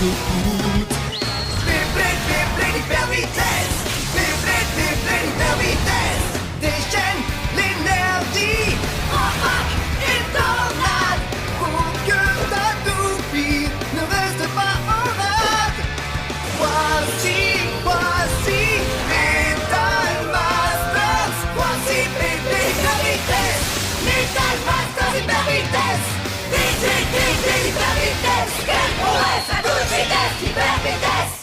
Beyblade hyper vitesse. Beyblade hyper vitesse. Déchaîne l'énergie. Embarque et tornade pour que ta toupie ne reste pas en rade. Voici Metal Masters. Voici Beyblade hyper vitesse. Metal Masters hyper vitesse. Beyblade hyper vitesse. Quelle prouesse à toute vitesse hyper vitesse.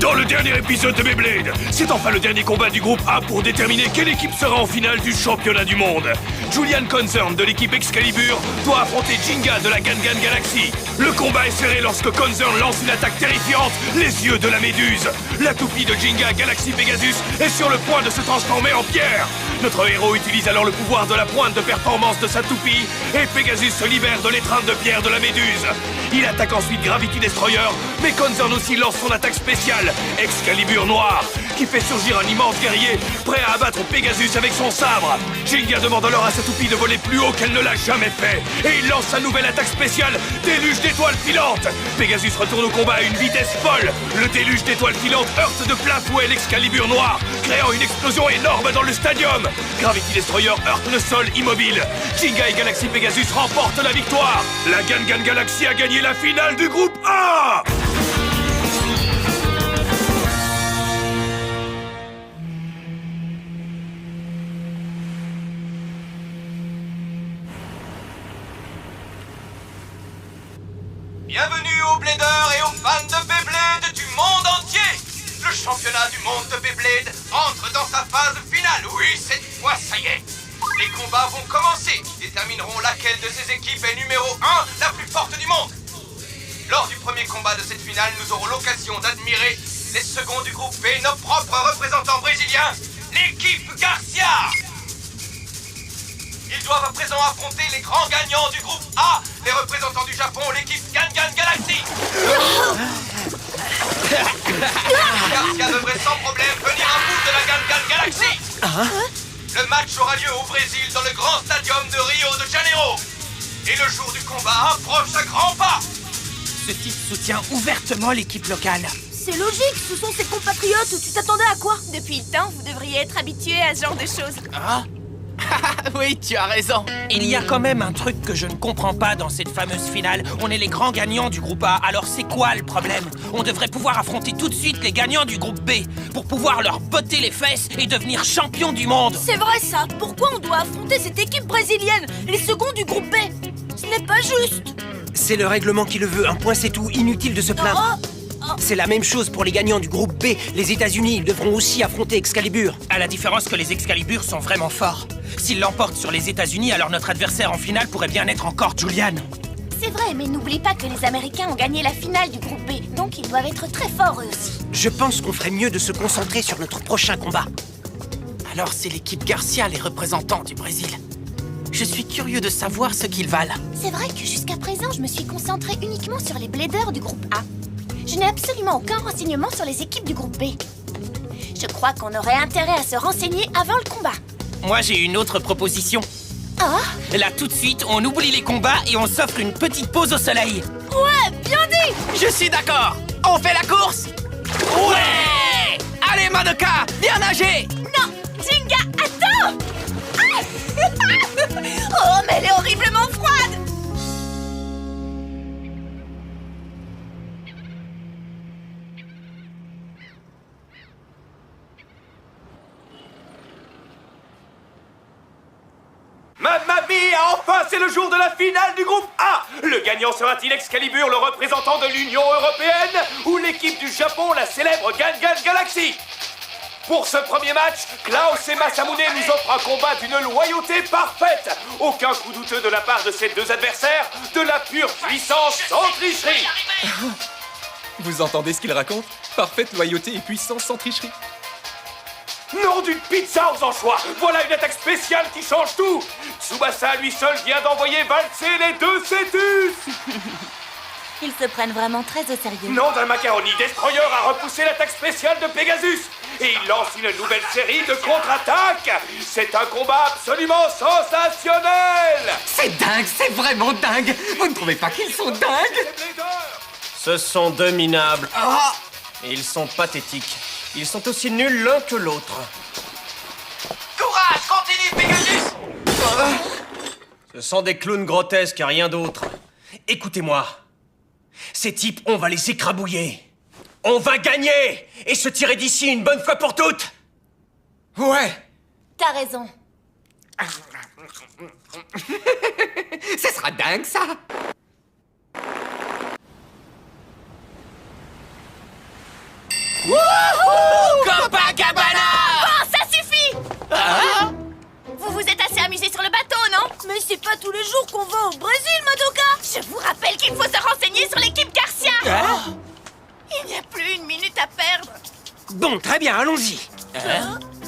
Dans le dernier épisode de Beyblade, c'est enfin le dernier combat du groupe A pour déterminer quelle équipe sera en finale du championnat du monde. Julian Concern de l'équipe Excalibur doit affronter Jinga de la Gangan Galaxy. Le combat est serré lorsque Concern lance une attaque terrifiante, les yeux de la méduse. La toupie de Jinga Galaxy Pegasus est sur le point de se transformer en pierre. Notre héros utilise alors le pouvoir de la pointe de performance de sa toupie et Pegasus se libère de l'étreinte de pierre de la méduse. Il attaque ensuite Gravity Destroyer, mais Concern aussi lance son attaque spéciale, Excalibur Noir, qui fait surgir un immense guerrier prêt à abattre Pegasus avec son sabre. Jinga demande alors à sa toupie de voler plus haut qu'elle ne l'a jamais fait, et il lance sa nouvelle attaque spéciale, Déluge d'étoiles filantes. Pegasus retourne au combat à une vitesse folle. Le déluge d'étoiles filantes heurte de plein fouet l'Excalibur Noir, créant une explosion énorme dans le stadium. Gravity Destroyer heurte le sol immobile. Jinga et Galaxy Pegasus remportent la victoire. La Gangan Galaxy a gagné la finale du groupe A. Bienvenue aux Bladers et aux fans de Beyblade du monde entier. Le championnat du monde de Beyblade entre dans sa phase finale. Oui, cette fois, ça y est. Les combats vont commencer, qui détermineront laquelle de ces équipes est numéro 1, la plus forte du monde. Lors du premier combat de cette finale, nous aurons l'occasion d'admirer les seconds du groupe B, nos propres représentants brésiliens, l'équipe Garcia. Ils doivent à présent affronter les grands gagnants du groupe A, les représentants du Japon, l'équipe Gangan Galaxy. Garcia devrait sans problème venir à bout de la Gangan Galaxy. Le match aura lieu au Brésil, dans le grand stadium de Rio de Janeiro. Et le jour du combat approche à grands pas. Ce type soutient ouvertement l'équipe locale. C'est logique, ce sont ses compatriotes. Tu t'attendais à quoi? Depuis le temps, vous devriez être habitué à ce genre de choses. Ah? Oui, tu as raison. Il y a quand même un truc que je ne comprends pas dans cette fameuse finale. On est les grands gagnants du groupe A, alors c'est quoi le problème? On devrait pouvoir affronter tout de suite les gagnants du groupe B pour pouvoir leur botter les fesses et devenir champion du monde. C'est vrai ça. Pourquoi on doit affronter cette équipe brésilienne, les seconds du groupe B? Ce n'est pas juste. C'est le règlement qui le veut, un point c'est tout, inutile de se plaindre. C'est la même chose pour les gagnants du groupe B. Les États-Unis, ils devront aussi affronter Excalibur. À la différence que les Excalibur sont vraiment forts. S'ils l'emportent sur les États-Unis, alors notre adversaire en finale pourrait bien être encore Julian. C'est vrai, mais n'oublie pas que les Américains ont gagné la finale du groupe B, donc ils doivent être très forts eux aussi. Je pense qu'on ferait mieux de se concentrer sur notre prochain combat. Alors c'est l'équipe Garcia, les représentants du Brésil. Je suis curieux de savoir ce qu'ils valent. C'est vrai que jusqu'à présent, je me suis concentrée uniquement sur les Bladers du groupe A. Je n'ai absolument aucun renseignement sur les équipes du groupe B. Je crois qu'on aurait intérêt à se renseigner avant le combat. Moi, j'ai une autre proposition. Ah? Là, tout de suite, on oublie les combats et on s'offre une petite pause au soleil. Ouais, bien dit! Je suis d'accord. On fait la course? Ouais! Allez, Madoka, viens nager. Non! Jinga, attends! Ah! Oh, mais elle est horriblement froide! Mamma mia, enfin c'est le jour de la finale du groupe A. Le gagnant sera-t-il Excalibur, le représentant de l'Union Européenne, ou l'équipe du Japon, la célèbre Gangan Galaxy? Pour ce premier match, Klaus et Masamune nous offrent un combat d'une loyauté parfaite. Aucun coup douteux de la part de ces deux adversaires, de la pure puissance sans tricherie. Vous entendez ce qu'il raconte? Parfaite loyauté et puissance sans tricherie. Nom d'une pizza aux anchois! Voilà une attaque spéciale qui change tout! Tsubasa à lui seul vient d'envoyer valser les deux Cétus! Ils se prennent vraiment très au sérieux. Nom d'un macaroni, Destroyer a repoussé l'attaque spéciale de Pegasus! Et il lance une nouvelle série de contre-attaques! C'est un combat absolument sensationnel! C'est dingue, c'est vraiment dingue. Vous ne trouvez pas qu'ils sont dingues? Ce sont deux minables. Et ils sont pathétiques. Ils sont aussi nuls l'un que l'autre. Courage, continue, Pegasus! Ce sont des clowns grotesques et rien d'autre. Écoutez-moi. Ces types, on va les écrabouiller. On va gagner et se tirer d'ici une bonne fois pour toutes. Ouais. T'as raison. Ça sera dingue, ça. Copacabana! Bon, ça suffit! Vous vous êtes assez amusés sur le bateau, non? Mais c'est pas tous les jours qu'on va au Brésil, Madoka! Je vous rappelle qu'il faut se renseigner sur l'équipe Garcia! Il n'y a plus une minute à perdre! Bon, très bien, allons-y.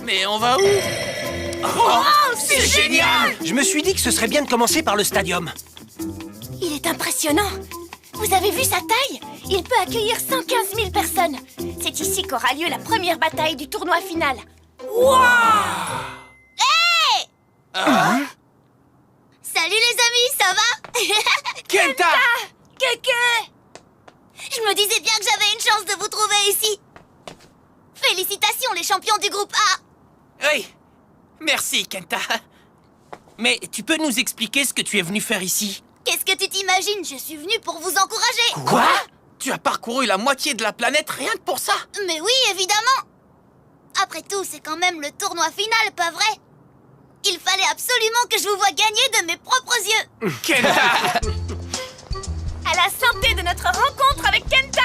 Mais on va où? Oh, c'est génial! Je me suis dit que ce serait bien de commencer par le stadium. Il est impressionnant! Vous avez vu sa taille? Il peut accueillir 115 000 personnes. C'est ici qu'aura lieu la première bataille du tournoi final. Hey! Salut les amis, ça va? Kenta! Kéké! Je me disais bien que j'avais une chance de vous trouver ici. Félicitations les champions du groupe A. Oui. Merci, Kenta. Mais tu peux nous expliquer ce que tu es venu faire ici? Qu'est-ce que tu t'imagines? Je suis venue pour vous encourager. Quoi? Tu as parcouru la moitié de la planète rien que pour ça? Mais oui, évidemment. Après tout, c'est quand même le tournoi final, pas vrai? Il fallait absolument que je vous voie gagner de mes propres yeux. Kenta! À la santé de notre rencontre avec Kenta.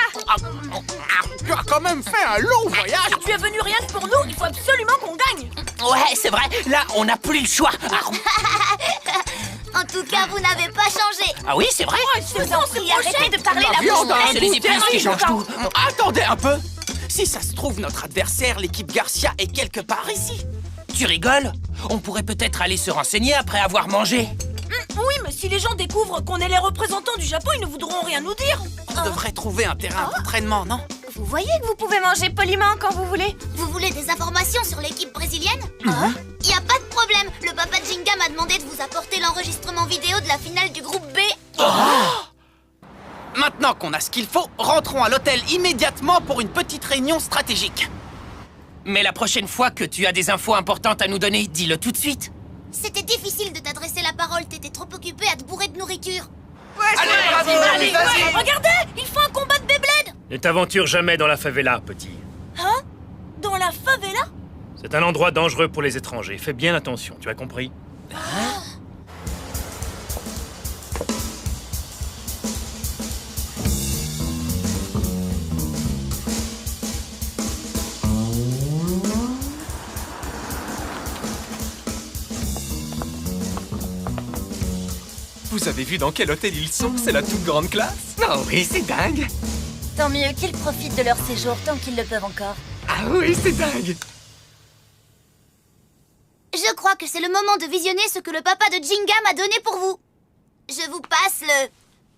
Tu as quand même fait un long voyage! Tu es venu rien que pour nous, il faut absolument qu'on gagne. Ouais, c'est vrai. Là, on n'a plus le choix. En tout cas, vous n'avez pas changé. Ah oui, c'est vrai. Je vous en prie, arrêtez de parler la bouche C'est les épices qui changent tout. Attendez un peu. Si ça se trouve, notre adversaire, l'équipe Garcia, est quelque part ici. Tu rigoles? On pourrait peut-être aller se renseigner après avoir mangé. Oui, mais si les gens découvrent qu'on est les représentants du Japon, ils ne voudront rien nous dire. On devrait trouver un terrain d'entraînement, non? Vous voyez que vous pouvez manger poliment quand vous voulez. Vous voulez des informations sur l'équipe brésilienne? Y a pas de problème. Le papa de Jinga m'a demandé de vous apporter l'enregistrement vidéo de la finale du groupe B. Maintenant qu'on a ce qu'il faut, rentrons à l'hôtel immédiatement pour une petite réunion stratégique. Mais la prochaine fois que tu as des infos importantes à nous donner, dis-le tout de suite. C'était difficile de t'adresser la parole. T'étais trop occupé à te bourrer de nourriture. Allez, regardez, il faut un combat de Beyblade. Ne t'aventure jamais dans la favela, petit. Hein? Dans la favela? C'est un endroit dangereux pour les étrangers. Fais bien attention, tu as compris? Vous avez vu dans quel hôtel ils sont? C'est la toute grande classe. Oh oui, c'est dingue. Tant mieux qu'ils profitent de leur séjour tant qu'ils le peuvent encore. Ah oui, c'est dingue. Je crois que c'est le moment de visionner ce que le papa de Jinga m'a donné pour vous. Je vous passe le...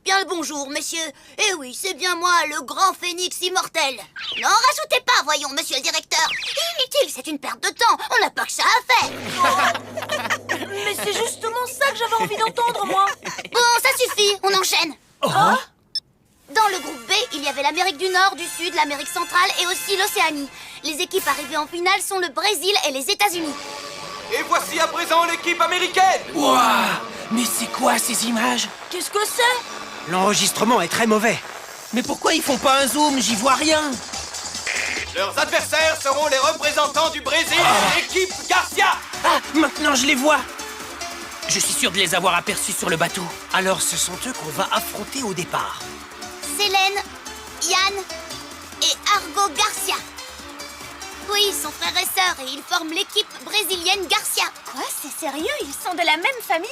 Bien le bonjour, messieurs. Eh oui, c'est bien moi, le grand phénix immortel. N'en rajoutez pas, voyons, monsieur le directeur. Inutile, c'est une perte de temps. On n'a pas que ça à faire. Mais c'est justement ça que j'avais envie d'entendre, moi. Bon, ça suffit, on enchaîne. Dans le groupe B, il y avait l'Amérique du Nord, du Sud, l'Amérique centrale et aussi l'Océanie. Les équipes arrivées en finale sont le Brésil et les États-Unis. Et voici à présent l'équipe américaine. Waouh! Mais c'est quoi ces images? Qu'est-ce que c'est? L'enregistrement est très mauvais. Mais pourquoi ils font pas un zoom? J'y vois rien. Leurs adversaires seront les représentants du Brésil, l'équipe Garcia. Ah, maintenant je les vois. Je suis sûr de les avoir aperçus sur le bateau. Alors ce sont eux qu'on va affronter au départ. Célène, Yann et Argo Garcia. Oui, ils sont frères et sœurs et ils forment l'équipe brésilienne Garcia. Quoi? C'est sérieux? Ils sont de la même famille?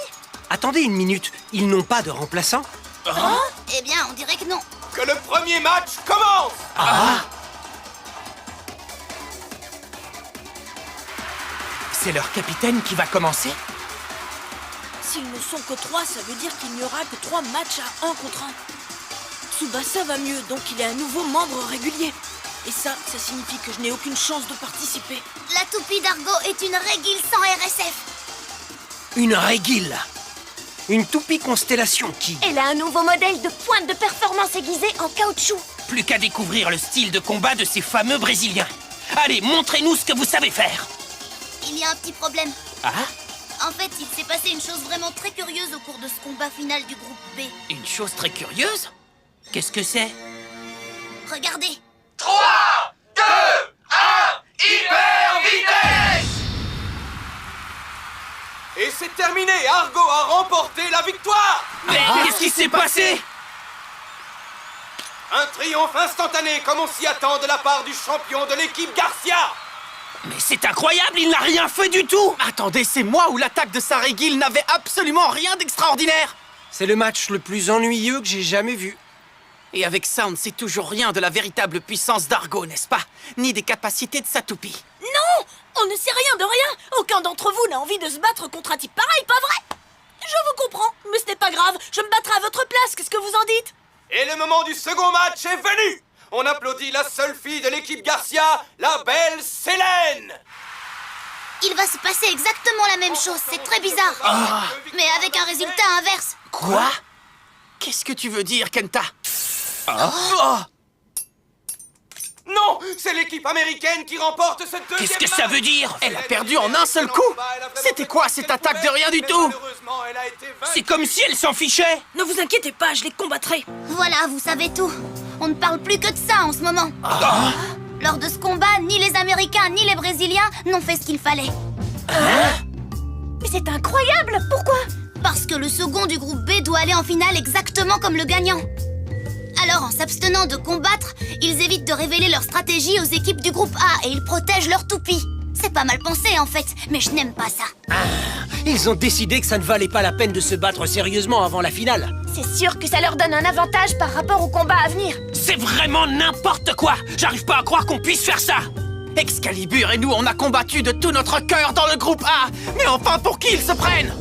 Attendez une minute, ils n'ont pas de remplaçant? Eh bien, on dirait que non. Que le premier match commence. C'est leur capitaine qui va commencer? S'ils ne sont que 3, ça veut dire qu'il n'y aura que 3 matchs à 1 contre 1. Tsubasa va mieux, donc il est un nouveau membre régulier. Et ça signifie que je n'ai aucune chance de participer. La toupie d'Argo est une régile sans RSF. Une régile. Une toupie constellation qui... Elle a un nouveau modèle de pointe de performance aiguisée en caoutchouc. Plus qu'à découvrir le style de combat de ces fameux Brésiliens. Allez, montrez-nous ce que vous savez faire. Il y a un petit problème. Ah? En fait, il s'est passé une chose vraiment très curieuse au cours de ce combat final du groupe B. Une chose très curieuse? Qu'est-ce que c'est? Regardez. 3, 2, 1, hyper vitesse! Et c'est terminé, Argo a remporté la victoire! Mais qu'est-ce qui s'est passé? Un triomphe instantané, comme on s'y attend de la part du champion de l'équipe Garcia! Mais c'est incroyable, il n'a rien fait du tout! Attendez, c'est moi où l'attaque de Sarregil n'avait absolument rien d'extraordinaire! C'est le match le plus ennuyeux que j'ai jamais vu. Et avec ça, on ne sait toujours rien de la véritable puissance d'Argo, n'est-ce pas? Ni des capacités de sa toupie. Non! On ne sait rien de rien! Aucun d'entre vous n'a envie de se battre contre un type pareil, pas vrai? Je vous comprends, mais ce n'est pas grave, je me battrai à votre place, qu'est-ce que vous en dites? Et le moment du second match est venu! On applaudit la seule fille de l'équipe Garcia, la belle Célène! Il va se passer exactement la même chose, c'est très bizarre. Mais avec un résultat inverse. Quoi? Qu'est-ce que tu veux dire, Kenta? Non! C'est l'équipe américaine qui remporte ce deuxième Qu'est-ce que match. ça veut dire? Elle a perdu en un seul coup! C'était quoi cette attaque de rien du tout? Malheureusement, elle a été vaincue. C'est comme si elle s'en fichait! Ne vous inquiétez pas, je les combattrai. Voilà, vous savez tout. On ne parle plus que de ça en ce moment. Lors de ce combat, ni les Américains ni les Brésiliens n'ont fait ce qu'il fallait. Mais c'est incroyable! Pourquoi? Parce que le second du groupe B doit aller en finale exactement comme le gagnant. Alors, en s'abstenant de combattre, ils évitent de révéler leur stratégie aux équipes du groupe A et ils protègent leur toupie. C'est pas mal pensé en fait, mais je n'aime pas ça. Ils ont décidé que ça ne valait pas la peine de se battre sérieusement avant la finale. C'est sûr que ça leur donne un avantage par rapport au combat à venir. C'est vraiment n'importe quoi! J'arrive pas à croire qu'on puisse faire ça! Excalibur et nous, on a combattu de tout notre cœur dans le groupe A! Mais enfin, pour qui ils se prennent?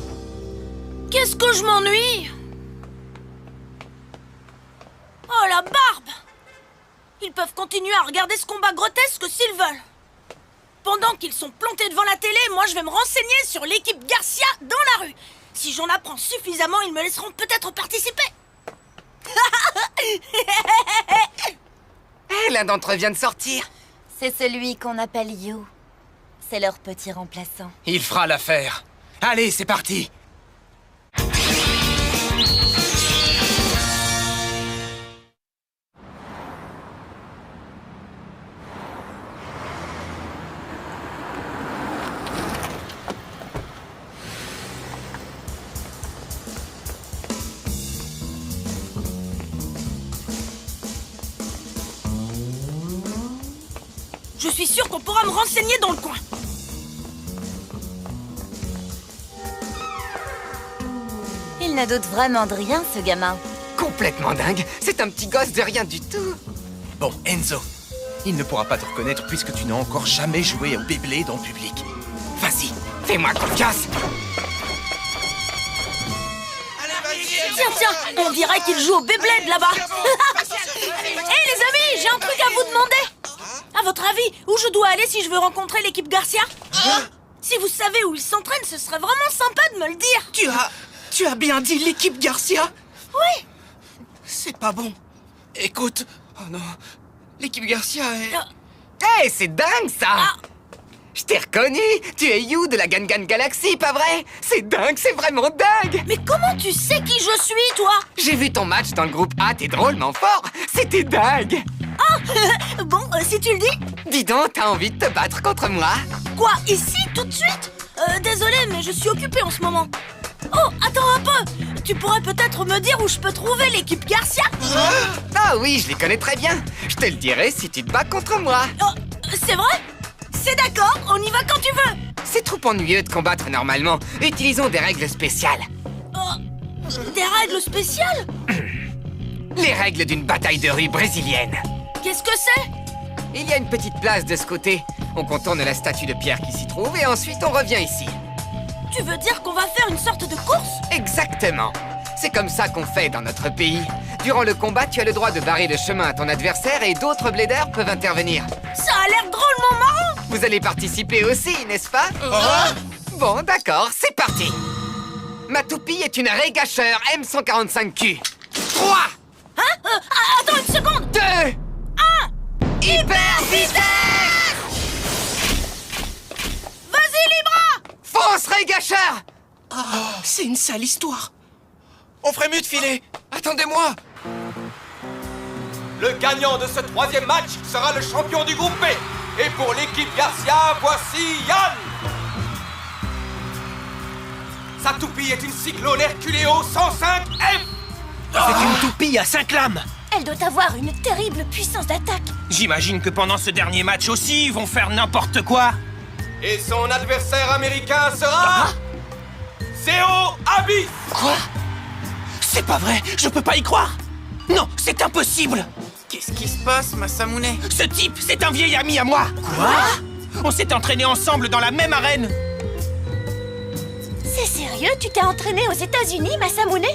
Qu'est-ce que je m'ennuie? Oh, la barbe! Ils peuvent continuer à regarder ce combat grotesque s'ils veulent. Pendant qu'ils sont plantés devant la télé, moi je vais me renseigner sur l'équipe Garcia dans la rue. Si j'en apprends suffisamment, ils me laisseront peut-être participer. L'un d'entre eux vient de sortir. C'est celui qu'on appelle You. C'est leur petit remplaçant. Il fera l'affaire. Allez, c'est parti! Je suis sûr qu'on pourra me renseigner dans le coin. Il ne doute vraiment de rien, ce gamin. Complètement dingue. C'est un petit gosse de rien du tout. Bon, Enzo, il ne pourra pas te reconnaître puisque tu n'as encore jamais joué au Beyblade en public. Vas-y, Fais-moi confiance. Tiens, on dirait qu'il joue au Beyblade là-bas. Hé les amis, j'ai un truc à vous demander. À votre avis, où je dois aller si je veux rencontrer l'équipe Garcia? Si vous savez où ils s'entraînent, ce serait vraiment sympa de me le dire. Tu as bien dit l'équipe Garcia? Oui. C'est pas bon. Écoute... Oh non... L'équipe Garcia est... Hey, c'est dingue ça! Je t'ai reconnu! Tu es You de la Gangan Galaxy, pas vrai? C'est dingue, c'est vraiment dingue! Mais comment tu sais qui je suis, toi? J'ai vu ton match dans le groupe A, t'es drôlement fort! C'était dingue! Bon, si tu le dis. Dis donc, t'as envie de te battre contre moi? Quoi, ici, tout de suite? Désolé, mais je suis occupée en ce moment. Oh, attends un peu. Tu pourrais peut-être me dire où je peux trouver l'équipe Garcia? Ah oui, je les connais très bien. Je te le dirai si tu te bats contre moi. Oh, c'est vrai? C'est d'accord, on y va quand tu veux. C'est trop ennuyeux de combattre normalement. Utilisons des règles spéciales. Des règles spéciales? Les règles d'une bataille de rue brésilienne. Qu'est-ce que c'est? Il y a une petite place de ce côté. On contourne la statue de pierre qui s'y trouve et ensuite on revient ici. Tu veux dire qu'on va faire une sorte de course? Exactement. C'est comme ça qu'on fait dans notre pays. Durant le combat, tu as le droit de barrer le chemin à ton adversaire et d'autres bléders peuvent intervenir. Ça a l'air drôlement marrant. Vous allez participer aussi, n'est-ce pas? Bon, d'accord, c'est parti. Ma toupie est une Régacheur M145Q. 3, Attends une seconde! 2, 1, hyper vitesse! Vas-y, Libra! Fonce, Régacheur! C'est une sale histoire. On ferait mieux de filer. Attendez-moi. Le gagnant de ce troisième match sera le champion du groupe B. Et pour l'équipe Garcia, voici Yann. Sa toupie est une Cyclone Herculeo 105F. C'est une toupie à 5 lames. Elle doit avoir une terrible puissance d'attaque. J'imagine que pendant ce dernier match aussi, ils vont faire n'importe quoi. Et son adversaire américain sera... Zéo Abyss. Quoi? C'est pas vrai, je peux pas y croire. Non, c'est impossible. Qu'est-ce qui se passe, Masamune? Ce type, c'est un vieil ami à moi. Quoi? On s'est entraînés ensemble dans la même arène. C'est sérieux? Tu t'es entraîné aux États-Unis, Masamune?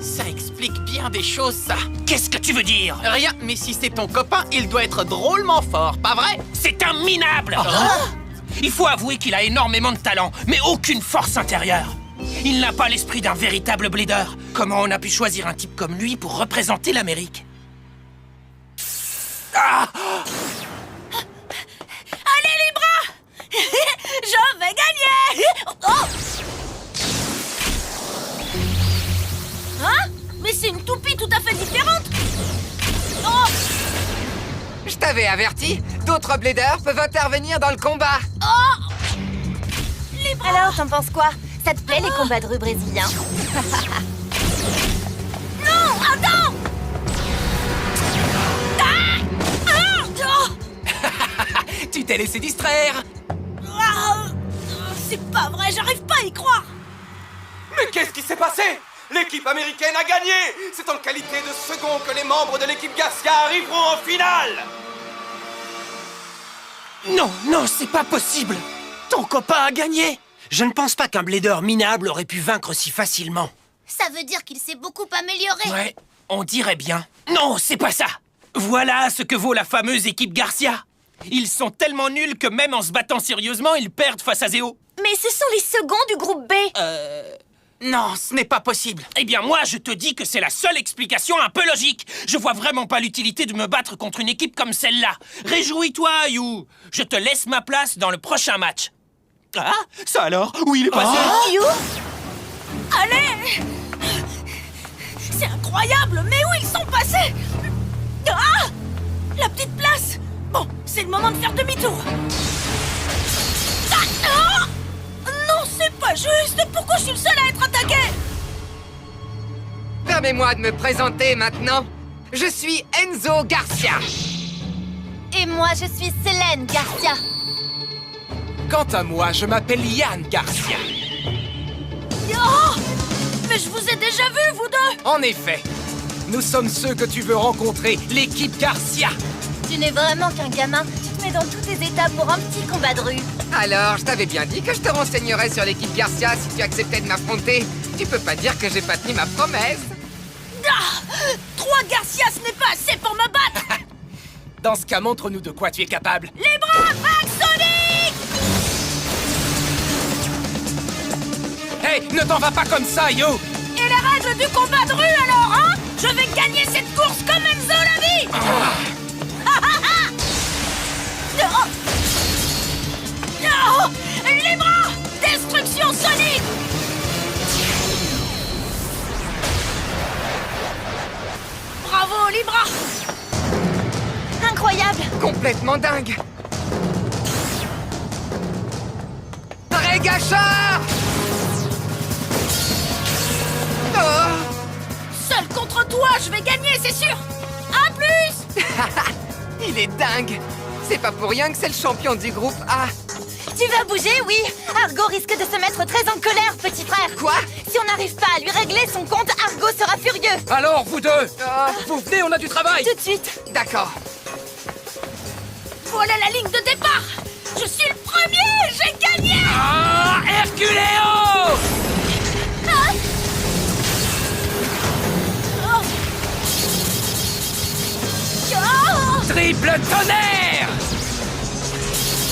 Ça explique bien des choses, ça. Qu'est-ce que tu veux dire? Rien, mais si c'est ton copain, il doit être drôlement fort, pas vrai? C'est un minable. Il faut avouer qu'il a énormément de talent, mais aucune force intérieure. Il n'a pas l'esprit d'un véritable bleeder. Comment on a pu choisir un type comme lui pour représenter l'Amérique? Ah! Allez, Libra! Je vais gagner! Oh! Hein? Mais c'est une toupie tout à fait différente! Oh! Je t'avais averti, d'autres blédeurs peuvent intervenir dans le combat. Oh! Libra! Alors, t'en penses quoi? Ça te plaît, les combats de rue brésiliens? Non! Attends! Tu t'es laissé distraire. C'est pas vrai, j'arrive pas à y croire! Mais qu'est-ce qui s'est passé? L'équipe américaine a gagné. C'est en qualité de second que les membres de l'équipe Garcia arriveront en finale. Non, non, c'est pas possible. Ton copain a gagné. Je ne pense pas qu'un blader minable aurait pu vaincre si facilement. Ça veut dire qu'il s'est beaucoup amélioré. Ouais, on dirait bien. Non, c'est pas ça. Voilà ce que vaut la fameuse équipe Garcia. Ils sont tellement nuls que même en se battant sérieusement, ils perdent face à Zéo. Mais ce sont les seconds du groupe B. Non, ce n'est pas possible. Eh bien moi, je te dis que c'est la seule explication un peu logique. Je vois vraiment pas l'utilité de me battre contre une équipe comme celle-là. Réjouis-toi, You. Je te laisse ma place dans le prochain match. Ah, ça alors? Où il est passé? You? Allez! C'est incroyable, mais où ils sont passés? Ah! La petite place! Bon, c'est le moment de faire demi-tour. Ah! Non, c'est pas juste! Pourquoi je suis le seul à être attaqué? Permets-moi de me présenter maintenant. Je suis Enzo Garcia. Et moi, je suis Selene Garcia. Quant à moi, je m'appelle Yann Garcia. Oh! Mais je vous ai déjà vu, vous deux! En effet, nous sommes ceux que tu veux rencontrer, l'équipe Garcia. Tu n'es vraiment qu'un gamin. Tu te mets dans tous tes états pour un petit combat de rue. Alors, je t'avais bien dit que je te renseignerais sur l'équipe Garcia si tu acceptais de m'affronter. Tu peux pas dire que j'ai pas tenu ma promesse. Ah! 3 Garcia, ce n'est pas assez pour me battre! Dans ce cas, montre-nous de quoi tu es capable. Les bras, Vague Sonic! Hey, ne t'en va pas comme ça, Yo! Et les règles du combat de rue alors, hein? Je vais gagner cette course comme Enzo la vie! Non! Non! Les bras! Destruction sonique! Bravo, Libra! Incroyable! Complètement dingue. Régacheur! Oh! Seul contre toi, je vais gagner, c'est sûr! À plus! Il est dingue. C'est pas pour rien que c'est le champion du groupe A. Tu vas bouger, oui? Argo risque de se mettre très en colère, petit frère. Quoi? Si on n'arrive pas à lui régler son compte, Argo sera furieux. Alors, vous deux, vous venez, on a du travail. Tout de suite. D'accord. Voilà la ligne de départ! Je suis le premier! J'ai gagné! Ah, Herculéo! Ah! Oh! Oh! Triple tonnerre!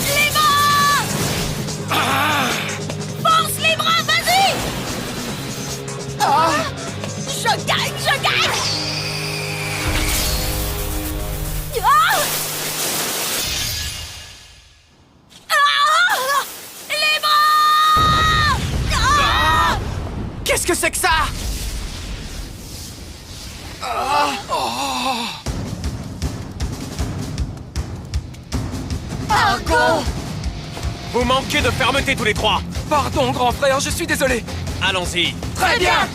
Les bras! Je gagne, je gagne. Ah! Ah! Les bras! Ah! Qu'est-ce que c'est que ça? Argo! Vous manquez de fermeté tous les trois. Pardon, grand frère, je suis désolé. Allons-y. Très bien.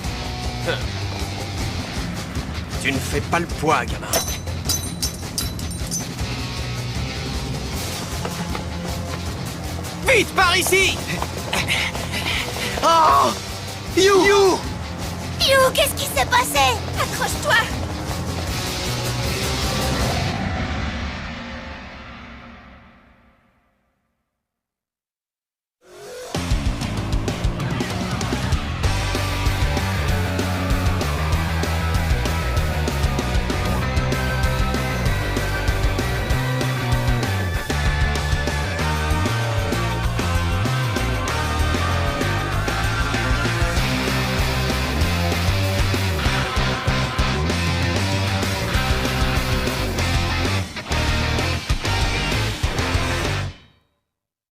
Tu ne fais pas le poids, gamin. Vite, par ici. Oh! You! You, qu'est-ce qui s'est passé? Accroche-toi.